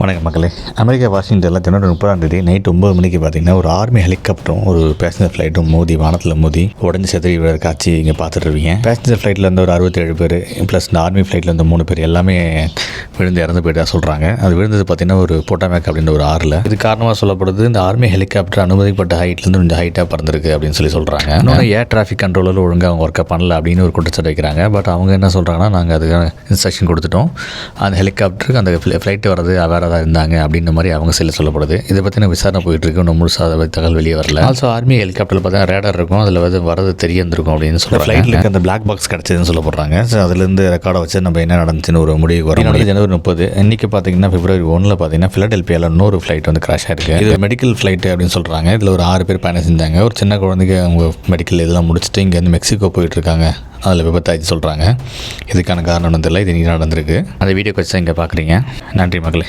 வணக்கம் மக்களே. அமெரிக்கா வாஷிங்டனில் ஜனவரி 30 நைட் 9 மணிக்கு பார்த்தீங்கன்னா ஒரு ஆர்மி ஹெலிகாப்டரும் ஒரு பேசஞ்சர் ஃப்ளைட்டும் மோதி வானத்தில் மோதி உடஞ்சி செதறி விழுற காட்சி இங்கே பார்த்துட்ருவீங்க. பேசஞ்சர் ஃப்ளைட்டில் இருந்த ஒரு 67 பேர் ப்ளஸ் இந்த ஆர்மி ஃப்ளைட்டில் இருந்த 3 பேர் எல்லாமே விழுந்து இறந்து போயிட்டா சொல்கிறாங்க. அது விழுந்தது பார்த்தீங்கன்னா ஒரு போட்டாமேக் அப்படின்ற ஒரு ஆறில். இது காரணமாக சொல்லப்படுது இந்த ஆர்மி ஹெலிகாப்டர் அனுமதிப்பட்ட ஹைட்லேருந்து கொஞ்சம் ஹைட்டாக பறந்துருக்கு அப்படின்னு சொல்கிறாங்க. இன்னொன்று ஏர் டிராஃபிக் கண்ட்ரோலர் ஒழுங்காக அவங்க ஒர்க்கை பண்ணல அப்படின்னு ஒரு குற்றச்சாட்டு வைக்கிறாங்க. பட் அவங்க என்ன சொல்கிறாங்கன்னா நாங்கள் அதுக்கான இன்ஸ்ட்ரக்ஷன் கொடுத்துட்டோம், அந்த ஹெலிகாப்டருக்கு அந்த ஃப்ளைட்டு வர்றது வேறு தான் இருந்தாங்க அப்படின்ற மாதிரி அவங்க சொல்லப்படுது. இதை பற்றின விசாரணை போயிட்டு இருக்கு. இன்னும் முழுசாக தகவல் வெளியே வரல. ஆல்சோ ஆர்மி ஹெலிகாப்டரில் பார்த்தா ரேடார் இருக்கும், அதில் வரது தெரிய இருந்திருக்கும் அப்படின்னு சொல்லிட்டு ஃப்ளைட்டில் இருக்க அந்த பிளாக் பாக்ஸ் கிடச்சதுன்னு சொல்லப்படுறாங்க. ஸோ அதுலேருந்து ரெக்கார்டை வச்சு நம்ம என்ன நடந்துச்சுன்னு ஒரு முடிவுக்கு வரும். ஜனவரி 30 இன்னைக்கு பார்த்தீங்கன்னா பிப்ரவரி 1 பார்த்தீங்கன்னா ஃபிலடெல்பியாவில் இன்னொரு ஃப்ளைட் கிராஷ் ஆயிருக்கு. இது மெடிக்கல் ஃப்ளைட்டு அப்படின்னு சொல்கிறாங்க. இதில் ஒரு 6 பேர் பயணம் செஞ்சாங்க. ஒரு சின்ன குழந்தைக்கு அவங்க மெடிக்கல் இதெல்லாம் முடிச்சுட்டு இங்கேருந்து மெக்சிகோ போயிட்டு இருக்காங்க. அதில் விபத்தாச்சு சொல்கிறாங்க. இதுக்கான காரணம் தெரியல. இது இன்றைக்கி நடந்திருக்கு. அந்த வீடியோ வச்சு இங்கே பார்க்குறீங்க. நன்றி மக்களே.